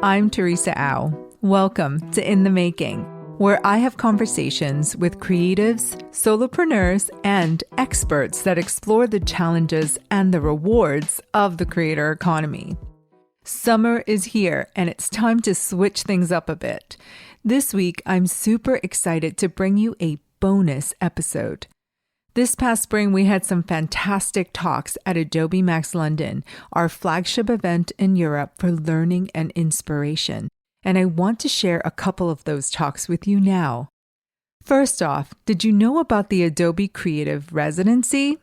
I'm Teresa Au. Welcome to In the Making, where I have conversations with creatives, solopreneurs, and experts that explore the challenges and the rewards of the creator economy. Summer is here, and it's time to switch things up a bit. This week, I'm super excited to bring you a bonus episode. This past spring, we had some fantastic talks at Adobe MAX London, our flagship event in Europe for learning and inspiration. And I want to share a couple of those talks with you now. First off, did you know about the Adobe Creative Residency?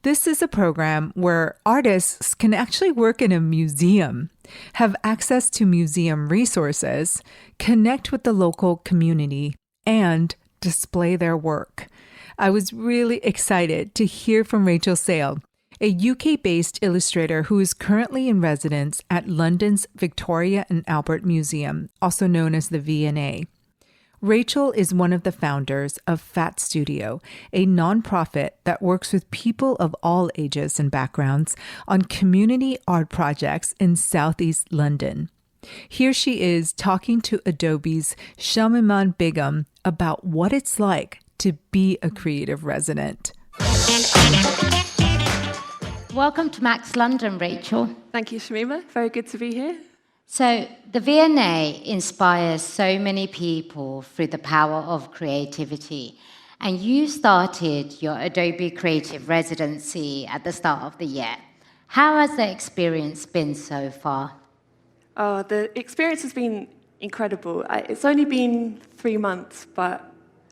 This is a program where artists can actually work in a museum, have access to museum resources, connect with the local community, and display their work. I was really excited to hear from Rachel Au, a UK-based illustrator who is currently in residence at London's Victoria and Albert Museum, also known as the V&A. Rachel is one of the founders of Fat Studio, a nonprofit that works with people of all ages and backgrounds on community art projects in Southeast London. Here she is talking to Adobe's Shamiman Begum about what it's like to be a creative resident. Welcome to MAX London, Rachel. Thank you, Shamima. Very good to be here. So, the V&A inspires so many people through the power of creativity. And you started your Adobe Creative Residency at the start of the year. How has the experience been so far? Oh, the experience has been incredible. It's only been 3 months, but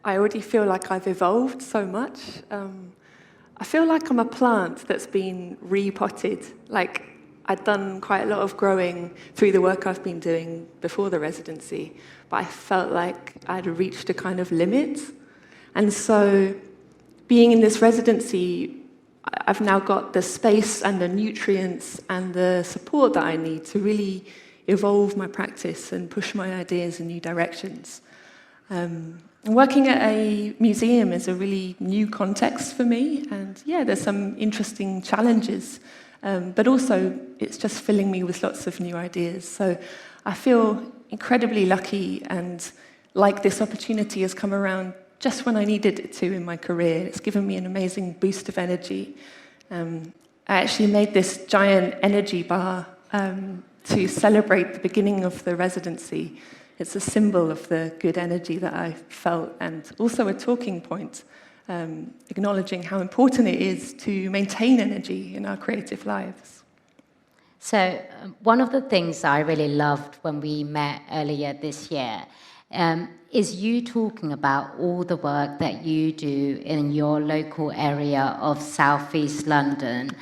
I already feel like I've evolved so much. I feel like I'm a plant that's been repotted. Like, I'd done quite a lot of growing through the work I've been doing before the residency, but I felt like I'd reached a kind of limit. And so, being in this residency, I've now got the space and the nutrients and the support that I need to really evolve my practice and push my ideas in new directions. Working at a museum is a really new context for me, and yeah, there's some interesting challenges, but also it's just filling me with lots of new ideas. So I feel incredibly lucky, and like this opportunity has come around just when I needed it to in my career. It's given me an amazing boost of energy. I actually made this giant energy bar to celebrate the beginning of the residency. It's a symbol of the good energy that I felt, and also a talking point, acknowledging how important it is to maintain energy in our creative lives. So, one of the things I really loved when we met earlier this year is you talking about all the work that you do in your local area of Southeast London,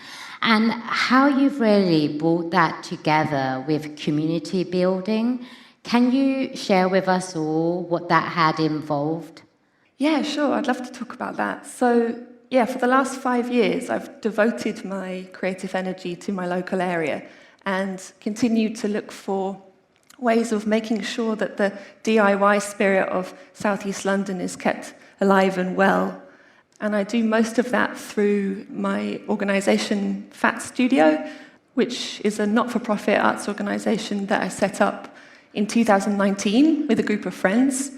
and how you've really brought that together with community building. Can you share with us all what that had involved? Yeah, sure. I'd love to talk about that. So, yeah, for the last 5 years, I've devoted my creative energy to my local area and continued to look for ways of making sure that the DIY spirit of Southeast London is kept alive and well. And I do most of that through my organisation, Fat Studio, which is a not-for-profit arts organisation that I set up in 2019 with a group of friends.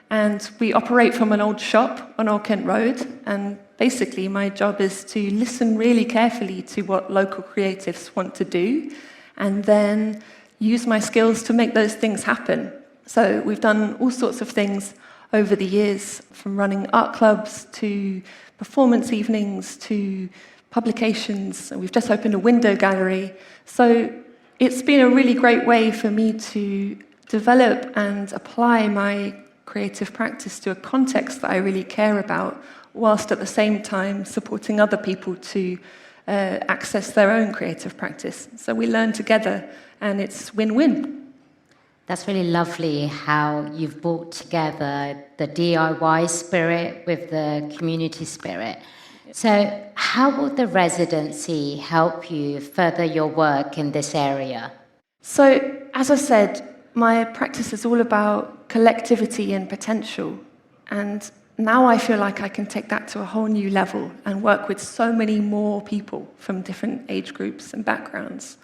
And we operate from an old shop on Old Kent Road. And basically, my job is to listen really carefully to what local creatives want to do, and then use my skills to make those things happen. So we've done all sorts of things over the years, from running art clubs to performance evenings to publications. And we've just opened a window gallery. So it's been a really great way for me to develop and apply my creative practice to a context that I really care about, whilst at the same time supporting other people to access their own creative practice. So we learn together, and it's win-win. That's really lovely how you've brought together the DIY spirit with the community spirit. So how will the residency help you further your work in this area? So, as I said, my practice is all about collectivity and potential. And now I feel like I can take that to a whole new level and work with so many more people from different age groups and backgrounds.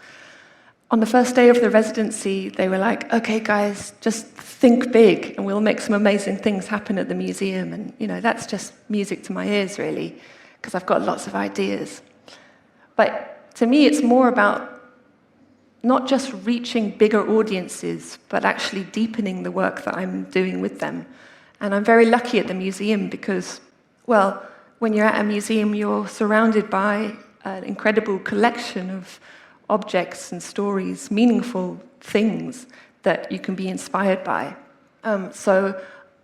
On the first day of the residency, they were like, okay, guys, just think big and we'll make some amazing things happen at the museum. And, that's just music to my ears, really, because I've got lots of ideas. But to me, it's more about not just reaching bigger audiences, but actually deepening the work that I'm doing with them. And I'm very lucky at the museum because, well, when you're at a museum, you're surrounded by an incredible collection of objects and stories, meaningful things that you can be inspired by. So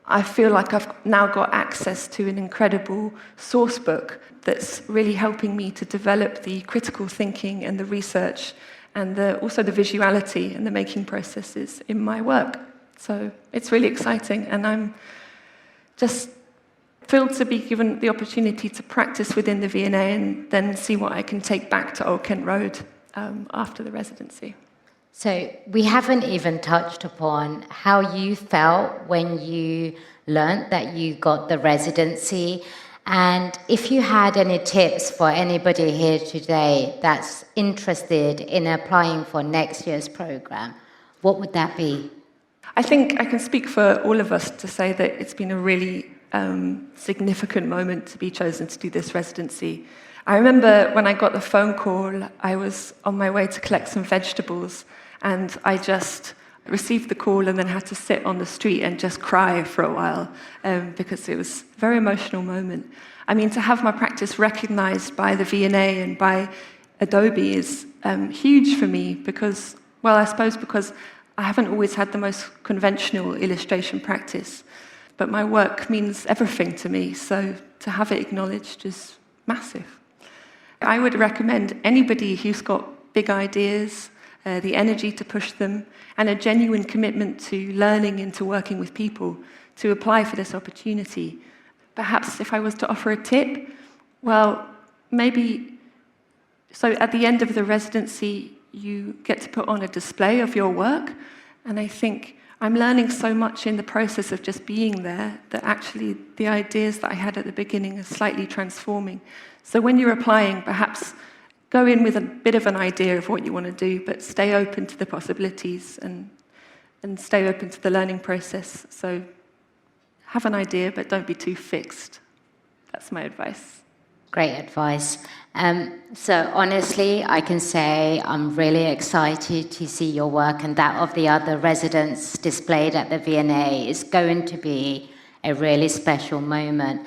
I feel like I've now got access to an incredible source book that's really helping me to develop the critical thinking and the research and also the visuality and the making processes in my work. So it's really exciting, and I'm just thrilled to be given the opportunity to practice within the V&A and then see what I can take back to Old Kent Road after the residency. So we haven't even touched upon how you felt when you learnt that you got the residency, and if you had any tips for anybody here today that's interested in applying for next year's program, what would that be? I think I can speak for all of us to say that it's been a really significant moment to be chosen to do this residency. I remember when I got the phone call, I was on my way to collect some vegetables, and I just received the call and then had to sit on the street and just cry for a while because it was a very emotional moment. I mean, to have my practice recognized by the V&A and by Adobe is huge for me because, well, I suppose because I haven't always had the most conventional illustration practice, but my work means everything to me, so to have it acknowledged is massive. I would recommend anybody who's got big ideas, the energy to push them, and a genuine commitment to learning and to working with people to apply for this opportunity. Perhaps if I was to offer a tip, well, maybe, so at the end of the residency, you get to put on a display of your work, and I think I'm learning so much in the process of just being there that actually the ideas that I had at the beginning are slightly transforming. So when you're applying, perhaps go in with a bit of an idea of what you want to do, but stay open to the possibilities and stay open to the learning process. So have an idea, but don't be too fixed. That's my advice. Great advice. So honestly, I can say I'm really excited to see your work, and that of the other residents displayed at the V&A is going to be a really special moment.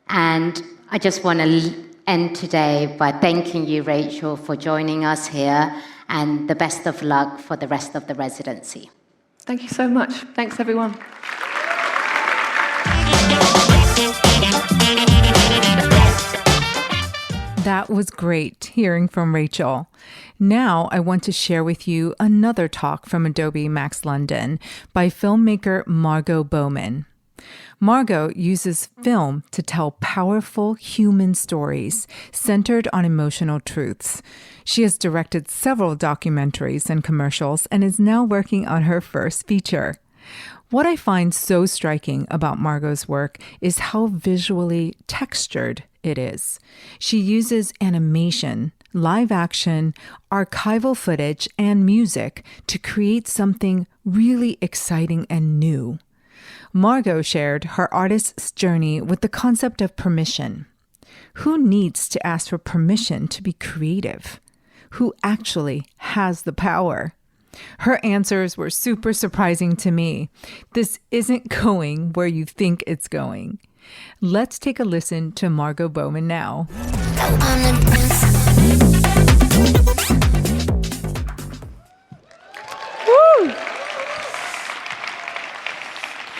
And I just want to end today by thanking you, Rachel, for joining us here, and the best of luck for the rest of the residency. Thank you so much. Thanks, everyone. That was great hearing from Rachel. Now I want to share with you another talk from Adobe MAX London by filmmaker Margot Bowman. Margot uses film to tell powerful human stories centered on emotional truths. She has directed several documentaries and commercials and is now working on her first feature. What I find so striking about Margot's work is how visually textured it is. She uses animation, live action, archival footage, and music to create something really exciting and new. Margot shared her artist's journey with the concept of permission. Who needs to ask for permission to be creative? Who actually has the power? Her answers were super surprising to me. This isn't going where you think it's going. Let's take a listen to Margot Bowman now. Woo!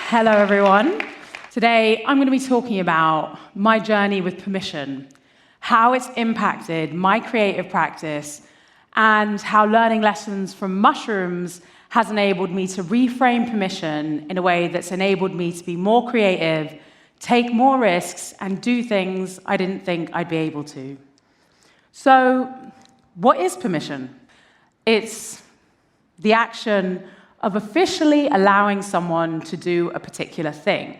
Hello, everyone. Today, I'm going to be talking about my journey with permission, how it's impacted my creative practice, and how learning lessons from mushrooms has enabled me to reframe permission in a way that's enabled me to be more creative, take more risks, and do things I didn't think I'd be able to. So, what is permission? It's the action of officially allowing someone to do a particular thing.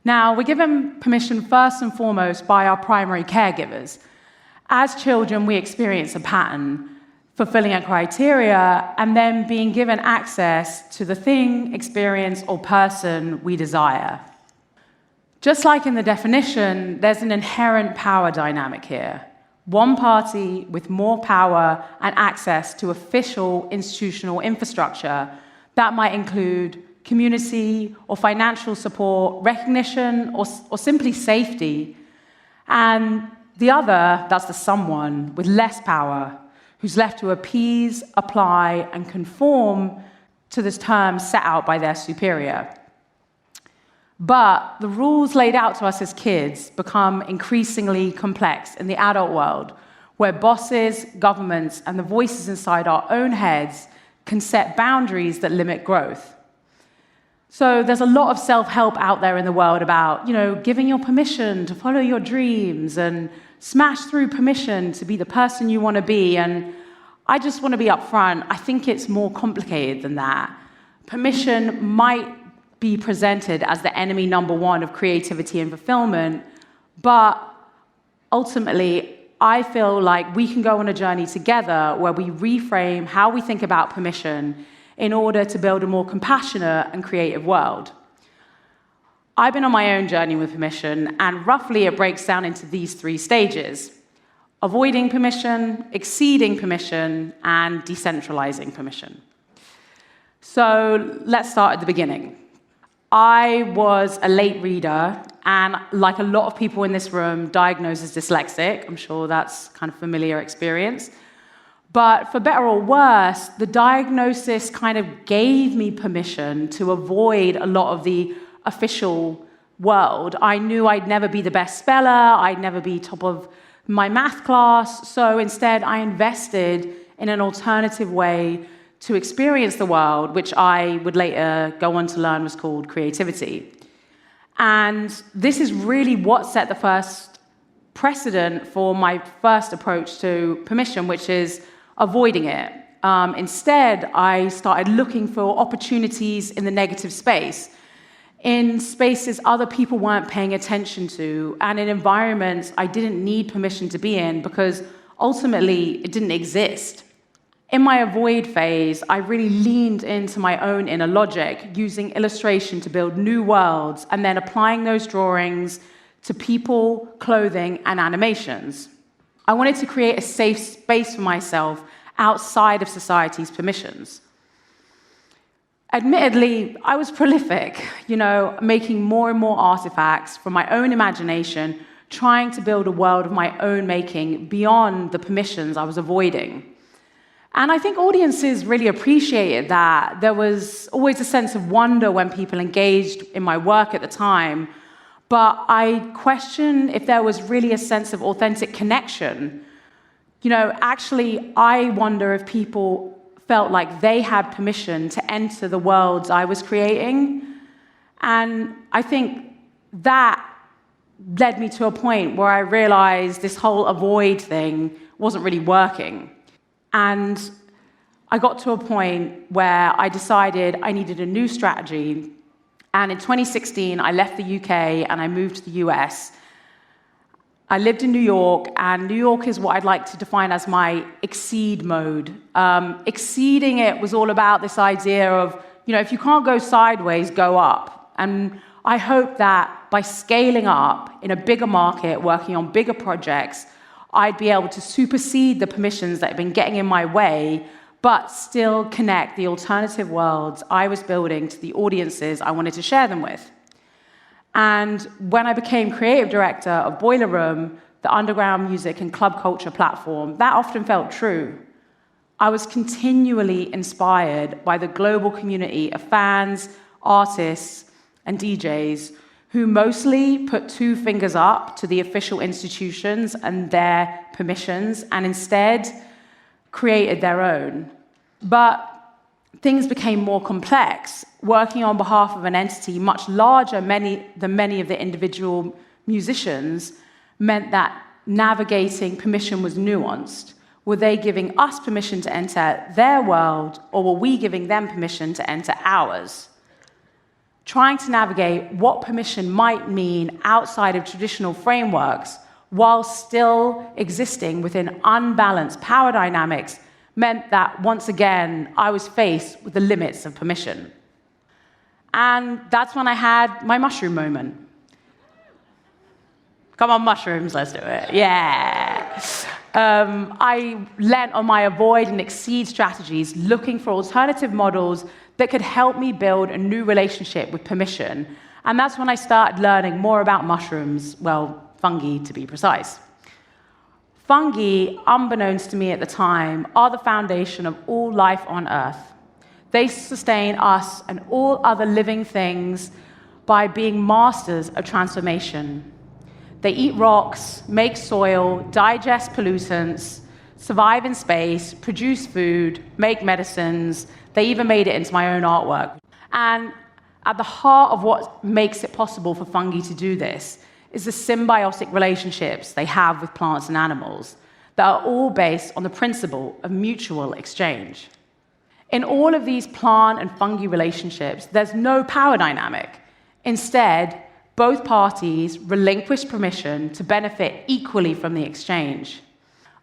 Now, we're given permission first and foremost by our primary caregivers. As children, we experience a pattern. fulfilling a criteria, and then being given access to the thing, experience, or person we desire. Just like in the definition, there's an inherent power dynamic here. One party with more power and access to official institutional infrastructure that might include community or financial support, recognition, or simply safety. And the other, that's the someone with less power, who's left to appease, apply, and conform to the terms set out by their superior. But the rules laid out to us as kids become increasingly complex in the adult world, where bosses, governments, and the voices inside our own heads can set boundaries that limit growth. So there's a lot of self-help out there in the world about, giving your permission to follow your dreams and smash through permission to be the person you want to be. And I just want to be upfront. I think it's more complicated than that. Permission might be presented as the enemy number one of creativity and fulfillment, but ultimately, I feel like we can go on a journey together where we reframe how we think about permission in order to build a more compassionate and creative world. I've been on my own journey with permission, and roughly it breaks down into these 3 stages: avoiding permission, exceeding permission, and decentralizing permission. So let's start at the beginning. I was a late reader, and like a lot of people in this room, diagnosed as dyslexic. I'm sure that's kind of familiar experience. But for better or worse, the diagnosis kind of gave me permission to avoid a lot of the official world. I knew I'd never be the best speller, I'd never be top of my math class, so instead I invested in an alternative way to experience the world, which I would later go on to learn was called creativity. And this is really what set the first precedent for my first approach to permission, which is avoiding it. Instead, I started looking for opportunities in the negative space, in spaces other people weren't paying attention to, and in environments I didn't need permission to be in because ultimately it didn't exist. In my avoid phase, I really leaned into my own inner logic, using illustration to build new worlds, and then applying those drawings to people, clothing, and animations. I wanted to create a safe space for myself outside of society's permissions. Admittedly, I was prolific, making more and more artifacts from my own imagination, trying to build a world of my own making beyond the permissions I was avoiding. And I think audiences really appreciated that. There was always a sense of wonder when people engaged in my work at the time, but I questioned if there was really a sense of authentic connection. Actually, I wonder if people felt like they had permission to enter the worlds I was creating. And I think that led me to a point where I realized this whole avoid thing wasn't really working. And I got to a point where I decided I needed a new strategy. And in 2016, I left the UK and I moved to the US. I lived in New York, and New York is what I'd like to define as my exceed mode. Exceeding it was all about this idea of, if you can't go sideways, go up. And I hope that by scaling up in a bigger market, working on bigger projects, I'd be able to supersede the permissions that have been getting in my way, but still connect the alternative worlds I was building to the audiences I wanted to share them with. And when I became creative director of Boiler Room, the underground music and club culture platform, that often felt true. I was continually inspired by the global community of fans, artists, and DJs who mostly put 2 fingers up to the official institutions and their permissions, and instead created their own. But things became more complex. Working on behalf of an entity much larger than many of the individual musicians meant that navigating permission was nuanced. Were they giving us permission to enter their world, or were we giving them permission to enter ours? Trying to navigate what permission might mean outside of traditional frameworks while still existing within unbalanced power dynamics meant that, once again, I was faced with the limits of permission. And that's when I had my mushroom moment. Come on, mushrooms, let's do it. Yeah. I lent on my avoid and exceed strategies, looking for alternative models that could help me build a new relationship with permission. And that's when I started learning more about mushrooms, well, fungi to be precise. Fungi, unbeknownst to me at the time, are the foundation of all life on Earth. They sustain us and all other living things by being masters of transformation. They eat rocks, make soil, digest pollutants, survive in space, produce food, make medicines. They even made it into my own artwork. And at the heart of what makes it possible for fungi to do this is the symbiotic relationships they have with plants and animals that are all based on the principle of mutual exchange. In all of these plant and fungi relationships, there's no power dynamic. Instead, both parties relinquish permission to benefit equally from the exchange.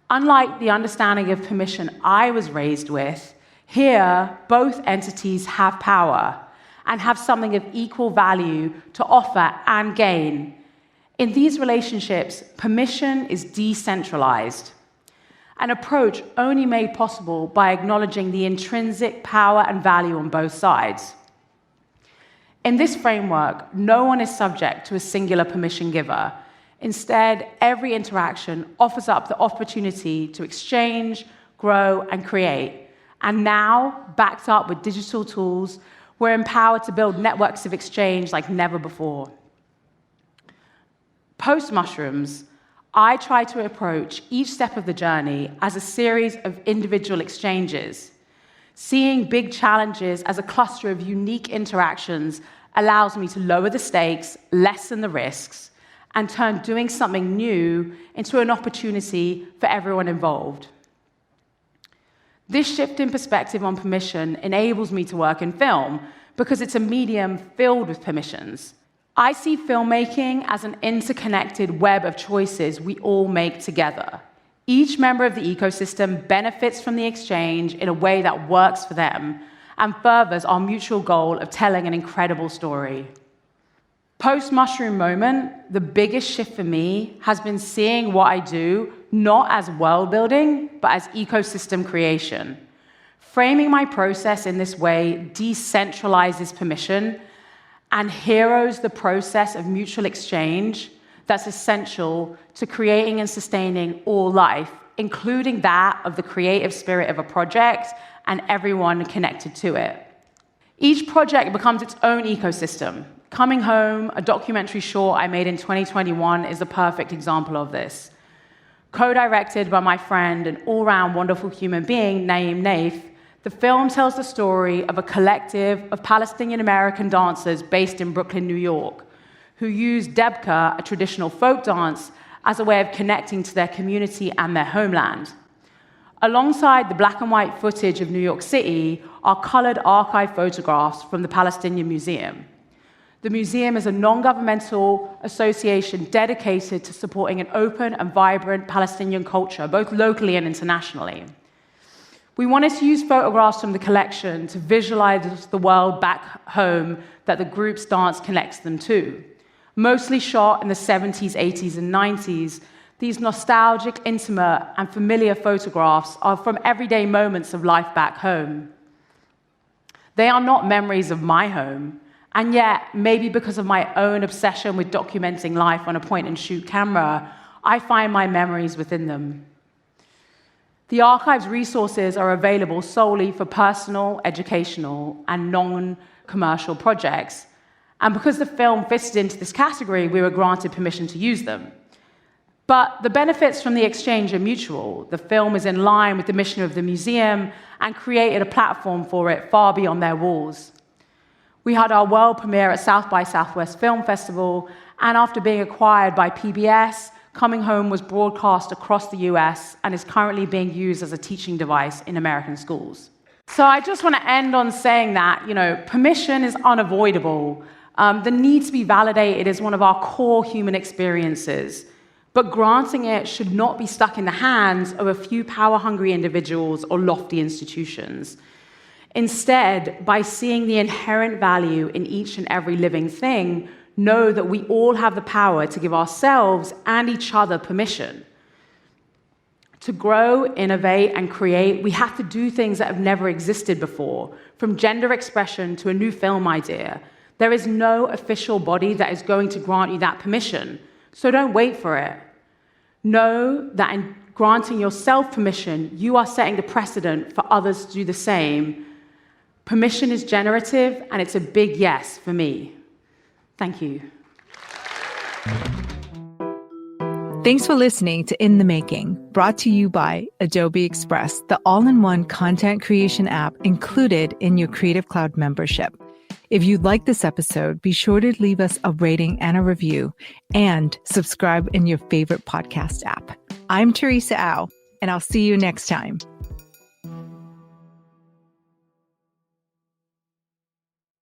Unlike the understanding of permission I was raised with, here, both entities have power and have something of equal value to offer and gain. In these relationships, permission is decentralized, an approach only made possible by acknowledging the intrinsic power and value on both sides. In this framework, no one is subject to a singular permission giver. Instead, every interaction offers up the opportunity to exchange, grow, and create. And now, backed up with digital tools, we're empowered to build networks of exchange like never before. Post-mushrooms, I try to approach each step of the journey as a series of individual exchanges. Seeing big challenges as a cluster of unique interactions allows me to lower the stakes, lessen the risks, and turn doing something new into an opportunity for everyone involved. This shift in perspective on permission enables me to work in film because it's a medium filled with permissions. I see filmmaking as an interconnected web of choices we all make together. Each member of the ecosystem benefits from the exchange in a way that works for them and furthers our mutual goal of telling an incredible story. Post-mushroom moment, the biggest shift for me has been seeing what I do not as world building, but as ecosystem creation. Framing my process in this way decentralizes permission and heroes the process of mutual exchange that's essential to creating and sustaining all life, including that of the creative spirit of a project and everyone connected to it. Each project becomes its own ecosystem. Coming Home, a documentary short I made in 2021, is a perfect example of this. Co-directed by my friend and all-round wonderful human being, Naeem Naif, the film tells the story of a collective of Palestinian-American dancers based in Brooklyn, New York, who use debka, a traditional folk dance, as a way of connecting to their community and their homeland. Alongside the black and white footage of New York City are colored archive photographs from the Palestinian Museum. The museum is a non-governmental association dedicated to supporting an open and vibrant Palestinian culture, both locally and internationally. We wanted to use photographs from the collection to visualize the world back home that the group's dance connects them to. Mostly shot in the 70s, 80s, and 90s, these nostalgic, intimate, and familiar photographs are from everyday moments of life back home. They are not memories of my home, and yet, maybe because of my own obsession with documenting life on a point-and-shoot camera, I find my memories within them. The archive's resources are available solely for personal, educational, and non-commercial projects. And because the film fitted into this category, we were granted permission to use them. But the benefits from the exchange are mutual. The film is in line with the mission of the museum and created a platform for it far beyond their walls. We had our world premiere at South by Southwest Film Festival, and after being acquired by PBS, Coming Home was broadcast across the US and is currently being used as a teaching device in American schools. So I just want to end on saying that, permission is unavoidable. The need to be validated is one of our core human experiences. But granting it should not be stuck in the hands of a few power-hungry individuals or lofty institutions. Instead, by seeing the inherent value in each and every living thing, know that we all have the power to give ourselves and each other permission. To grow, innovate, and create, we have to do things that have never existed before, from gender expression to a new film idea. There is no official body that is going to grant you that permission, so don't wait for it. Know that in granting yourself permission, you are setting the precedent for others to do the same. Permission is generative, and it's a big yes for me. Thank you. Thanks for listening to In the Making, brought to you by Adobe Express, the all-in-one content creation app included in your Creative Cloud membership. If you like this episode, be sure to leave us a rating and a review and subscribe in your favorite podcast app. I'm Teresa Au, and I'll see you next time.